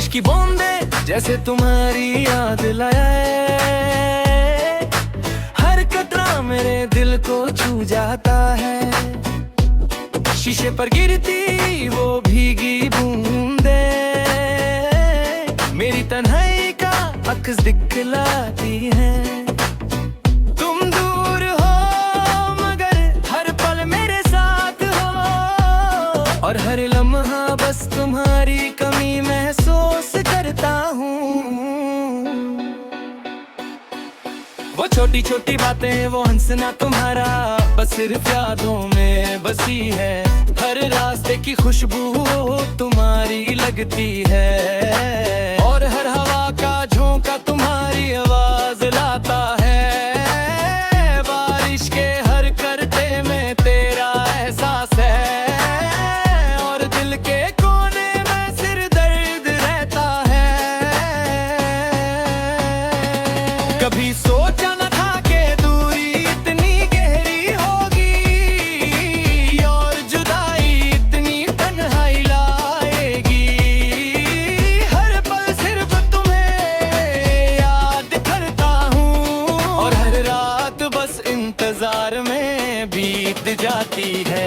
बारिश की बूंदे जैसे तुम्हारी याद लाए, हर कतरा मेरे दिल को छू जाता है। शीशे पर गिरती वो भीगी बूंदे मेरी तन्हाई का अक्स दिखलाती है। तुम दूर हो मगर हर पल मेरे साथ हो, और हर लम्हा बस तुम्हारी कमी महसूस करता हूँ। वो छोटी छोटी बातें, वो हंसना तुम्हारा बस सिर्फ यादों में बसी है। हर रास्ते की खुशबू तुम्हारी लगती है, और हर हवा का झोंका तुम्हारी आवाज लाता है। बारिश के हर करते में तेरा एहसास है, और दिल के कोने में सिर दर्द रहता है। कभी सोचा न था कि दूरी इतनी गहरी होगी, और जुदाई इतनी तन्हाई लाएगी। हर पल सिर्फ तुम्हें याद करता हूँ, और हर रात बस इंतजार में बीत जाती है।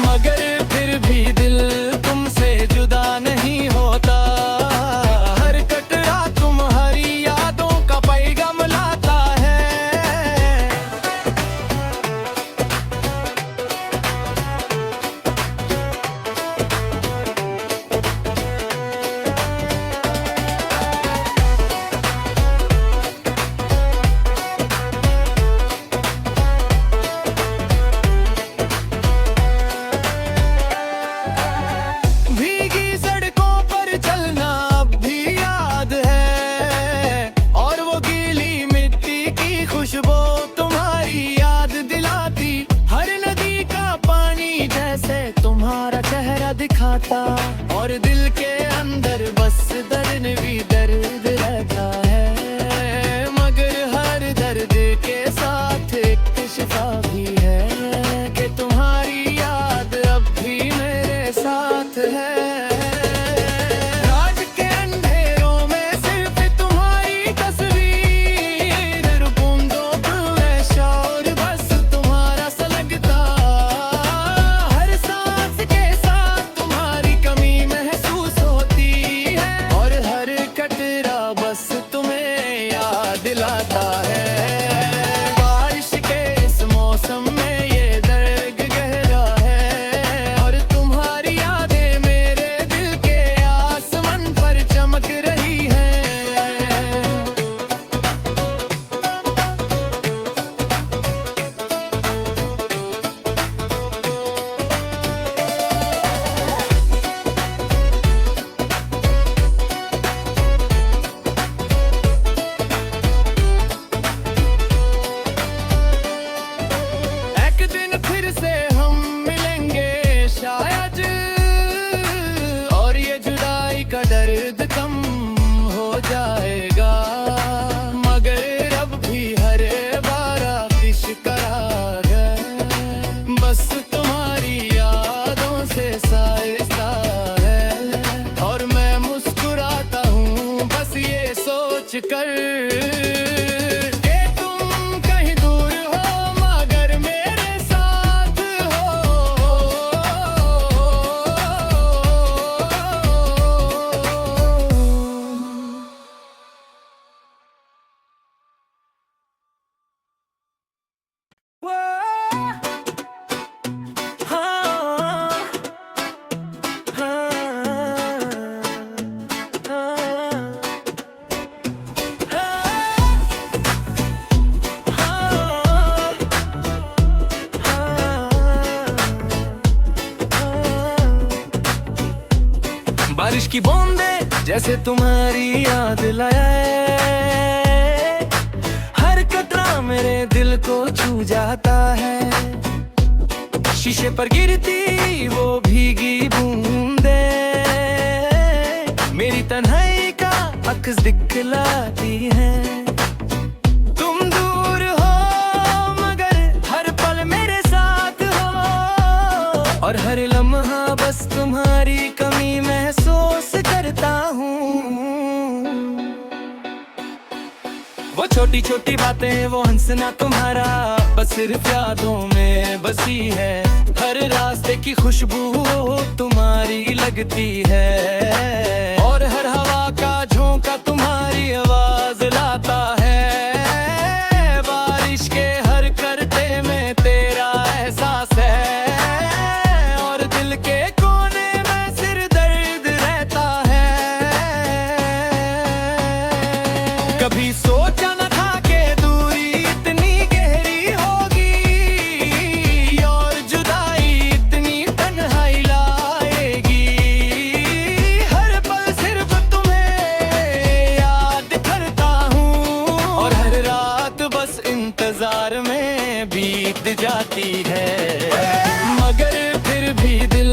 मगर फिर भी दिल तुमसे जुदा नहीं होता, हर कटरा तुम्हारी यादों का पैगाम लाता है। भीगी सड़कों पर चलना अब भी याद है, और वो गीली मिट्टी की खुशबू तुम्हारी याद दिलाती। हर नदी का पानी जैसे तुम्हारा चेहरा दिखाता, और दिल के अंदर बस दर्द भी दर्द रहता है। मगर हर दर्द के साथ एक शिफा भी है, कि तुम्हारी याद अब भी मेरे साथ है। रात के अंधेरों में सिर्फ तुम्हारी तस्वीर, बूंदों में शौर बस तुम्हारा सा लगता। हर सांस के साथ तुम्हारी कमी महसूस होती है, और हर कतरा बस तुम्हें याद दिलाता है। बारिश के इस मौसम में ये दर्द गहरा है, और तुम्हारी यादें मेरे दिल के आसमान पर चमक रही है। एक दिन फिर से हम मिलेंगे शायद, और ये जुदाई का दर्द कम हो जाएगा। मगर अब भी हर बारिश करा है, बस तुम्हारी यादों से साइस्ता है। और मैं मुस्कुराता हूँ बस ये सोच कर कि तुम कहीं दूर हो मगर मेरे साथ हो। बारिश की बूंदे जैसे तुम्हारी याद लाए, हर कतरा मेरे दिल को छू जाता है। शीशे पर गिरती वो भीगी बूंदे मेरी तन्हाई का अक्स दिखलाती है। तुम दूर हो मगर हर पल मेरे साथ हो, और हर लम्हा बस तुम्हारी कमी महसूस करता हूँ। छोटी छोटी बातें वो हंसना तुम्हारा बस सिर्फ यादों में बसी है। हर रास्ते की खुशबू तुम्हारी लगती है और हर हवा का झोंका तुम्हारी आवाज लाता है। बारिश के हर करते में तेरा एहसास है और दिल के कोने में सिर दर्द रहता है। कभी सोचा न था कि दूरी इतनी गहरी होगी और जुदाई इतनी तन्हाई लाएगी। हर पल सिर्फ तुम्हें याद करता हूँ और हर रात बस इंतजार में बीत जाती है। मगर फिर भी दिल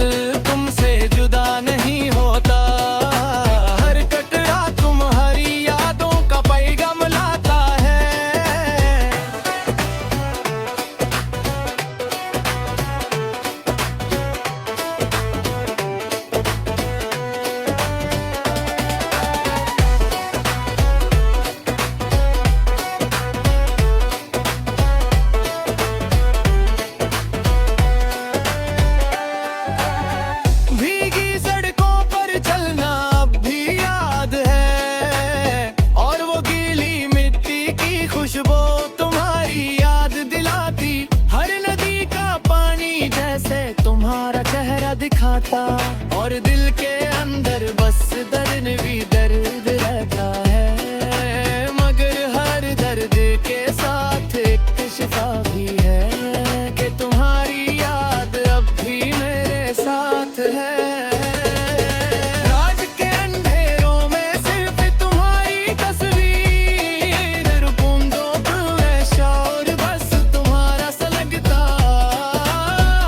तुमसे जुदा नहीं होता। हर कटरा तुम्हारी यादों का पैगाम लाता है। भीगी सड़कों पर चलना अब भी याद है और वो गीली मिट्टी की खुशबू तुम्हारी याद दिलाती। हर नदी का पानी जैसे तुम्हारा चेहरा दिखाता और दिल के अंदर बस दर्द भी दर्द रहता है। मगर हर दर्द के साथ एक शिफा भी है कि तुम्हारी याद अब भी मेरे साथ है। रात के अंधेरों में सिर्फ तुम्हारी तस्वीर, बूंदों पे शोर बस तुम्हारा सा लगता।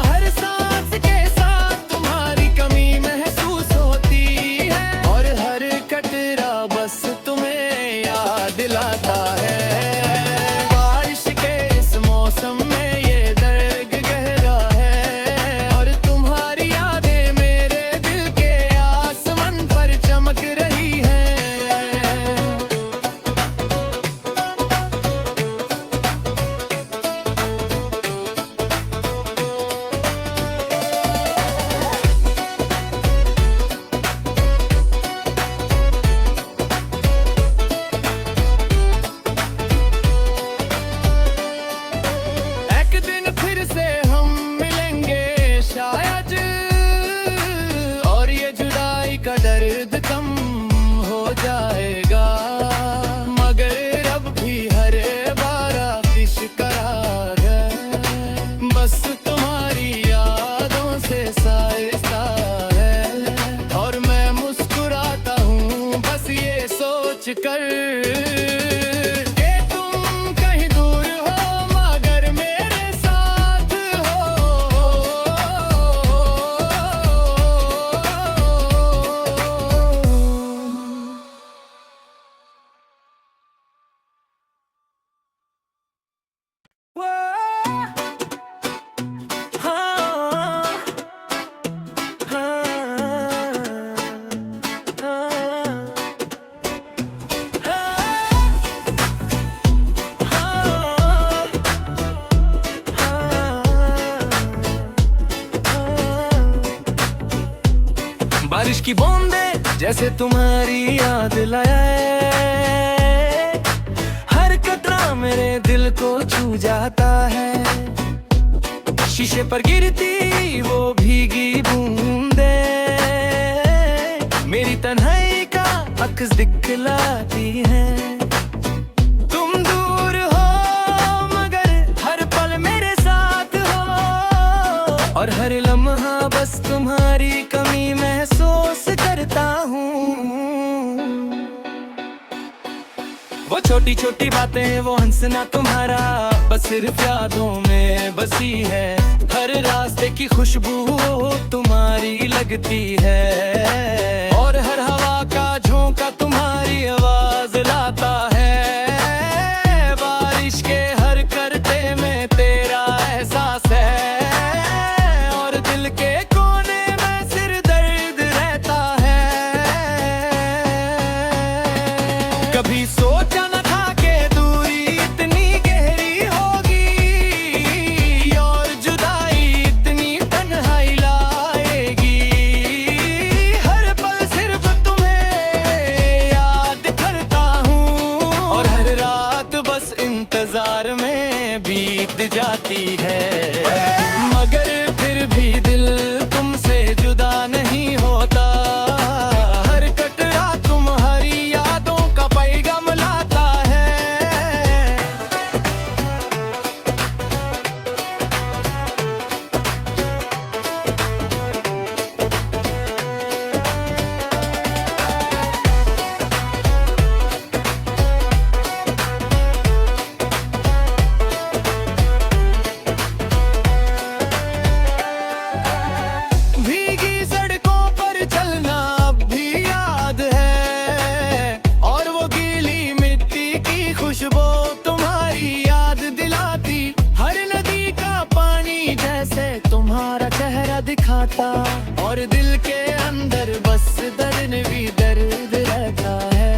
हर सांस के साथ तुम्हारी कमी महसूस होती है और हर कतरा बस तुम्हें याद दिलाता है। बारिश के इस मौसम में ये दर्द गहरा है और तुम्हारी यादें मेरे दिल के आसमान पर चमक रही है। एक दिन फिर से हम मिलेंगे शायद और ये जुदाई का दर्द कम हो जाएगा। मगर अब भी हर बारिश करार है बस तुम्हारी यादों से साइस्ता है और मैं मुस्कुराता हूँ बस ये सोच कर कि तुम कहीं दूर हो मगर मेरे साथ हो। बारिश की बूंदे जैसे तुम्हारी याद लाए। हर कतरा मेरे दिल को छू जाता है। शीशे पर गिरती वो भीगी बूंदे मेरी तन्हाई का अक्स दिखलाती है। तुम दूर हो मगर हर पल मेरे साथ हो और हर लम्हा बस तुम्हारी कमी महसूस करता हूँ। वो छोटी छोटी बातें वो हंसना तुम्हारा बस सिर्फ यादों में बसी है। हर रास्ते की खुशबू तुम्हारी लगती है और हर हवा का झोंका तुम्हारी आवाज लाता है। बारिश के हर करते में तेरा एहसास है और दिल के कोने में सिर दर्द रहता है। कभी सोचा न था कि दूरी दिखाता, और दिल के अंदर बस दर्द भी दर्द रहता है,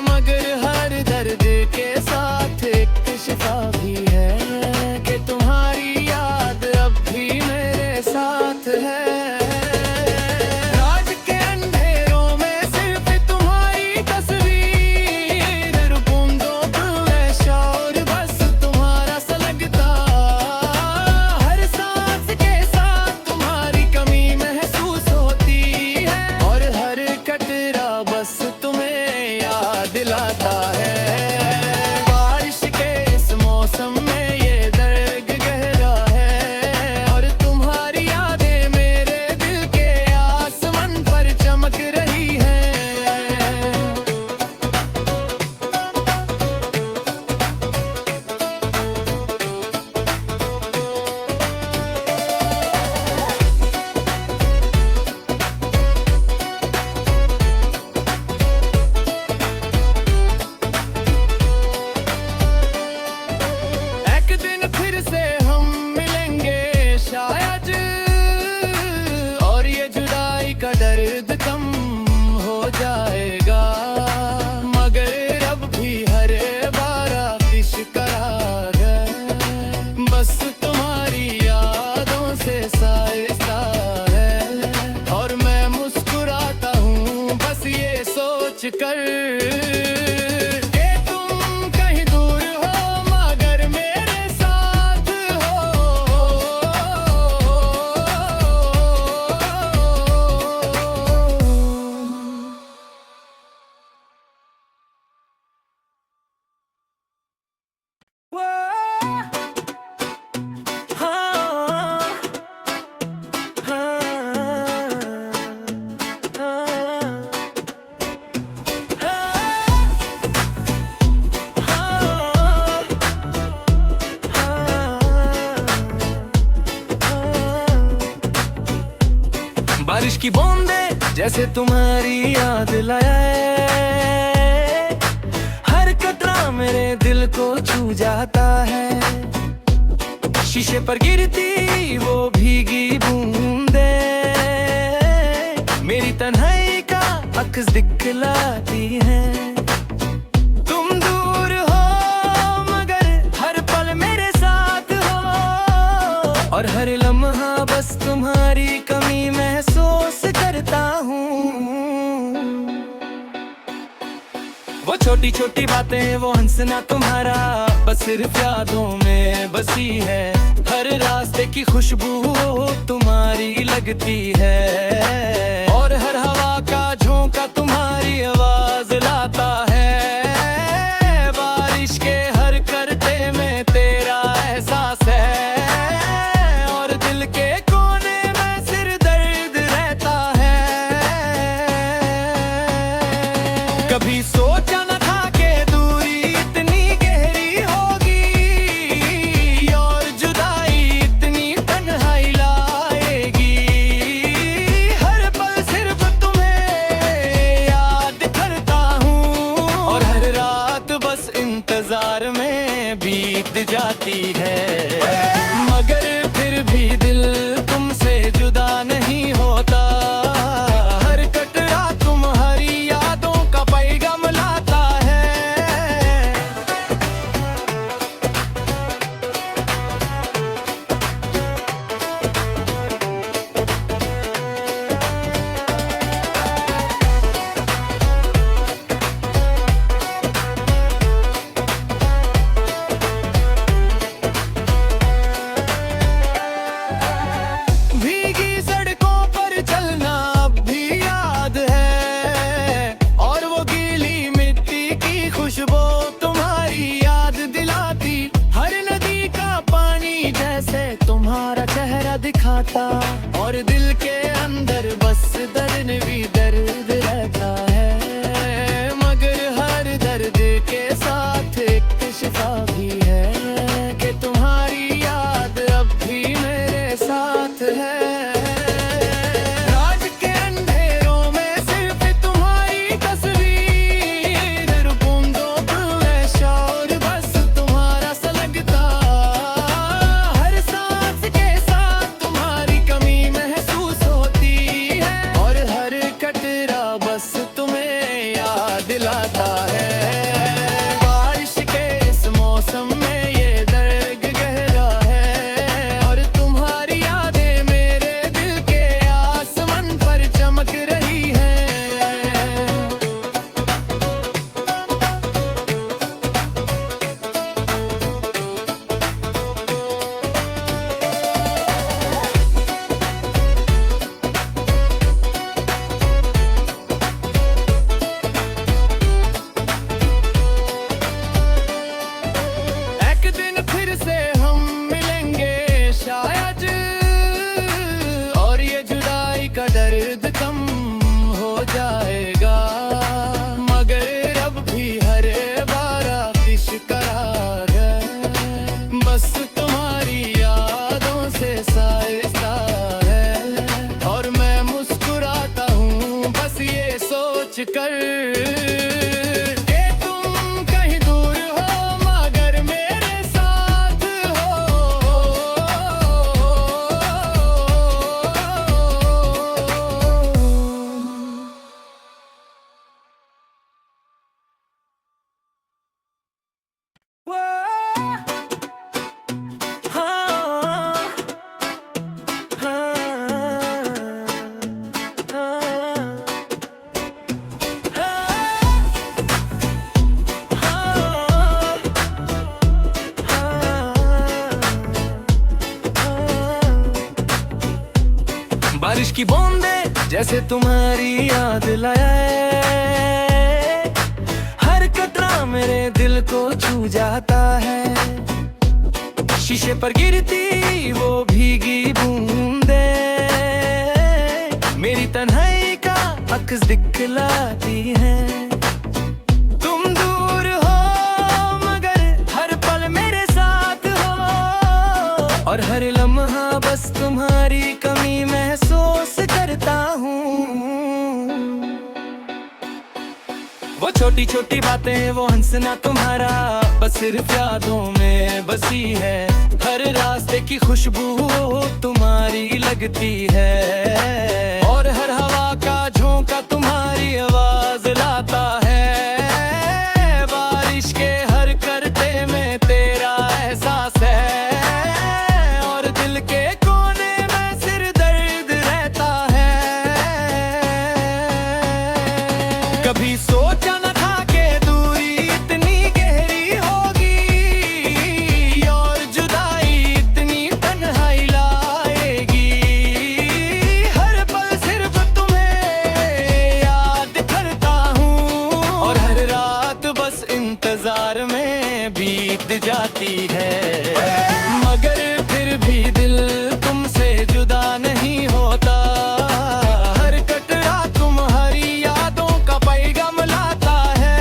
मगर हर दर्द के साथ एक शिफा भी है कि तुम्हारी याद अब भी मेरे साथ है। दर्द कम हो जाएगा, मगर अब भी हर बार करार है, बस तुम्हारी यादों से साइस्ता है, और मैं मुस्कुराता हूँ बस ये सोच कर कि तुम कहीं दूर हो मगर मेरे साथ बारिश की बूंदे जैसे तुम्हारी याद लाए, हर कतरा मेरे दिल को छू जाता है, शीशे पर गिरती वो भीगी बूंदे मेरी तन्हाई का अक्स दिखलाती है। तुम दूर हो मगर हर पल मेरे साथ हो, और हर लम्हा बस तुम्हारी कमी महसूस करता हूँ। वो छोटी छोटी बातें वो हंसना तुम्हारा बस सिर्फ यादों में बसी है, हर रास्ते की खुशबू तुम्हारी लगती है, और हर हवा का झोंका तुम्हारी आवाज लाता है, बारिश के हर करते में तेरा एहसास है, और दिल के कोने में सिर दर्द रहता है। कभी सोचा न था कि दूरी इतनी गहरी होगी, और जुदाई इतनी तन्हाई लाएगी, हर पल सिर्फ तुम्हें याद करता हूँ, और हर रात बस इंतजार में बीत जाती है, मगर फिर भी दिल तुमसे जुदा नहीं होता, हर कटरा तुम्हारी यादों का पैगाम लाता है। भीगी सड़कों पर चलना अब भी याद है, और वो गीली मिट्टी की खुशबू तुम्हारी याद दिलाती, हर नदी का पानी जैसे तुम्हारा चेहरा दिखाता, और दिल के अंदर बस दर्द भी दर्द रहता है, मगर हर दर्द के साथ एक शिफा भी है कि तुम्हारी याद अब भी मेरे साथ है। रात के अंधेरों में सिर्फ तुम्हारी तस्वीर, बूंदों पे शौर बस तुम्हारा सा लगता, हर सांस के साथ तुम्हारी कमी बारिश की बूंदे जैसे तुम्हारी याद लाए, हर कतरा मेरे दिल को छू जाता है। शीशे पर गिरती वो भीगी बूंदे मेरी तन्हाई का अक्स दिखलाती है। तुम दूर हो मगर हर पल मेरे साथ हो, और हर लम्हा बस तुम्हारी कमी महसूस करता हूँ। वो छोटी छोटी बातें, वो हंसना तुम्हारा बस सिर्फ यादों में बसी है। हर रास्ते की खुशबू तुम्हारी लगती है, और हर हवा का झोंका तुम्हारी आवाज लाता है। बारिश के हर करते में तेरा एहसास है, और दिल के कोने में सिर दर्द रहता है। कभी सोचा न था कि दूरी इतनी गहरी होगी, और जुदाई इतनी तन्हाई लाएगी। हर पल सिर्फ तुम्हें याद करता हूँ, और हर रात बस इंतजार में बीत जाती है। मगर फिर भी दिल तुमसे जुदा नहीं होता, हर कटरा तुम्हारी यादों का पैगाम लाता है।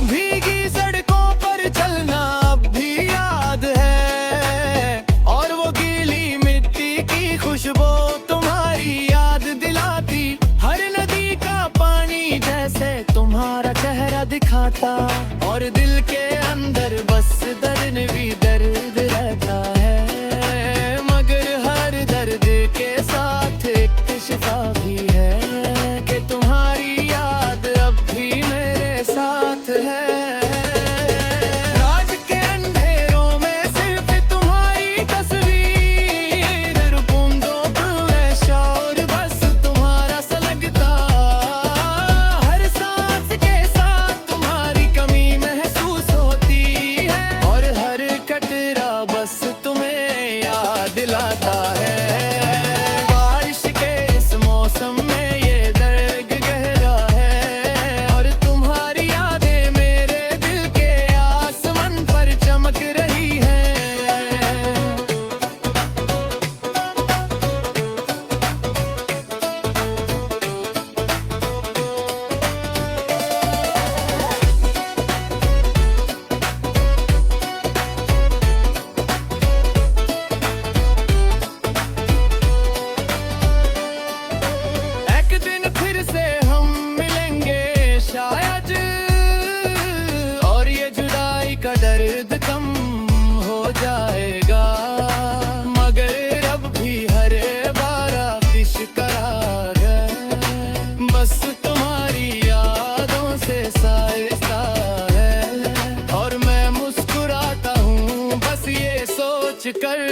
भीगी सड़कों पर चलना अब भी याद है, और वो गीली मिट्टी की खुशबू तुम्हारी याद दिलाती। हर नदी का पानी जैसे तुम्हारा चेहरा दिखाता, और दिल के अंदर बस दर्द भी दर्द रहता है। मगर हर दर्द के साथ एक शिफा भी है, कि तुम्हारी याद अब भी मेरे साथ है। रात के अंधेरों में सिर्फ तुम्हारी तस्वीर, बूंदों पे शौर बस तुम्हारा सा लगता। हर सांस के साथ तुम्हारी कमी महसूस होती है, और हर कतरा बस तुम्हें याद दिलाता है। बारिश के इस मौसम में ये दर्द गहरा है, और तुम्हारी यादें मेरे दिल के आसमान पर चमक रही है। एक दिन फिर से हम मिलेंगे शायद, और ये जुदाई का दर्द कम हो जाएगा। मगर अब भी हर बारा दिश करार है, बस तुम्हारी यादों से साइस्ता है। और मैं मुस्कुराता हूँ बस ये सोच कर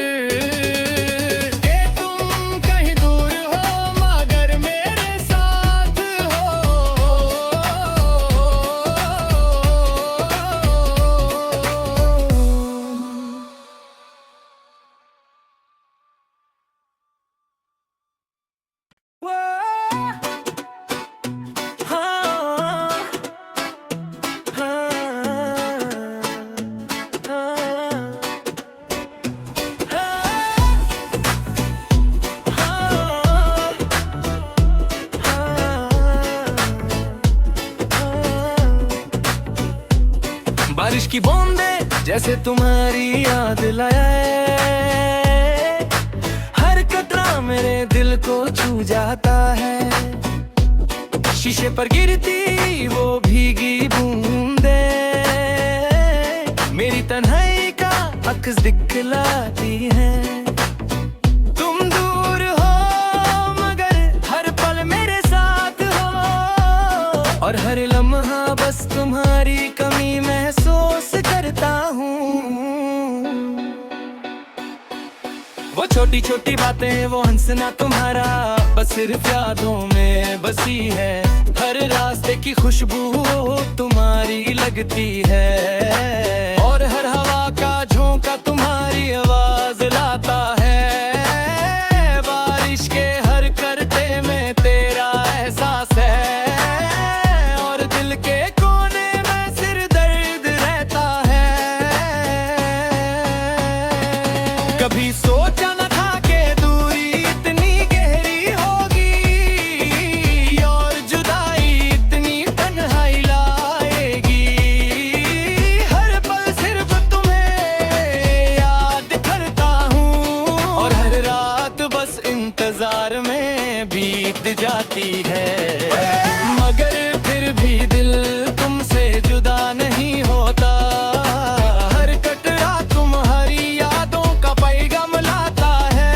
कि तुम कहीं दूर हो मगर मेरे साथ हो। बारिश की बूंदे जैसे तुम्हारी याद लाए, हर कतरा मेरे दिल को छू जाता है। शीशे पर गिरती वो भीगी बूंदे मेरी तन्हाई का अक्स दिखलाती है। तुम दूर हो मगर हर पल मेरे साथ हो, और हर लम्हा बस तुम्हारी कमी महसूस करता करता हूँ। वो छोटी छोटी बातें, वो हंसना तुम्हारा, बस सिर्फ यादों में बसी है। हर रास्ते की खुशबू तुम्हारी लगती है, और हर हवा का झोंका तुम्हारी आवाज लाता है। बारिश के हर करते में तेरा एहसास है, और दिल के कोने में सिर दर्द रहता है। कभी सोचा न था कि दूरी इतनी गहरी होगी, और जुदाई इतनी तन्हाई लाएगी। हर पल सिर्फ तुम्हें याद करता हूँ, और हर रात बस इंतजार में बीत जाती है। मगर फिर भी दिल तुमसे जुदा नहीं होता, हर कटरा तुम्हारी यादों का पैगाम लाता है।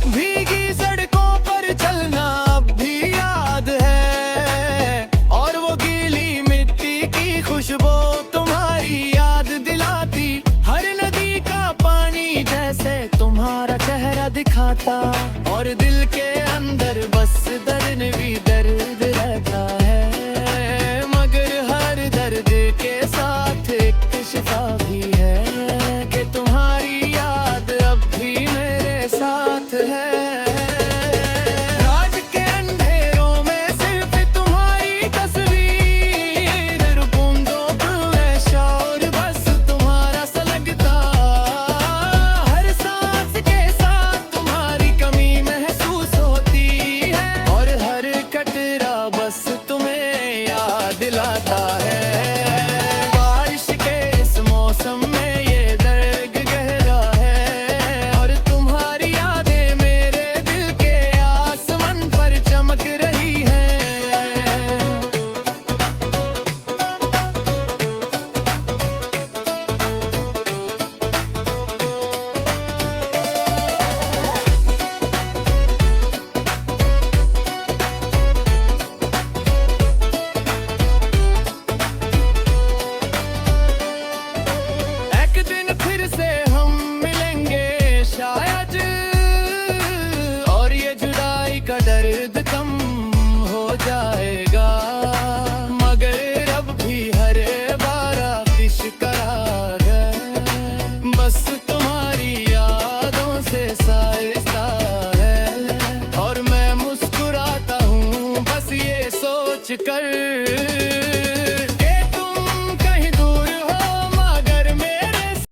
भीगी सड़कों पर चलना अब भी याद है, और वो गीली मिट्टी की खुशबू तुम्हारी याद दिलाती। हर नदी का पानी जैसे तुम्हारा चेहरा दिखाता, और दिल के अंदर बस दर्द भी दर्द रहता है। मगर हर दर्द के साथ एक शिफा भी है, कि तुम्हारी याद अब भी मेरे साथ है। रात के अंधेरों में सिर्फ तुम्हारी तस्वीर, बूंदों पे शौर बस तुम्हारा सा लगता। हर सांस के साथ तुम्हारी कमी महसूस होती है, और हर कतरा बस तुम्हें याद दिलाता है। बारिश के इस मौसम में ये दर्द गहरा है, और तुम्हारी यादें मेरे दिल के आसमान पर चमक रही है। एक दिन फिर से हम मिलेंगे शायद, और ये जुदाई का दर्द कम हो जाएगा। मगर अब भी हर बारिश करार है, बस तुम्हारी यादों से साइस्ता है। और मैं मुस्कुराता हूँ बस ये सोच कर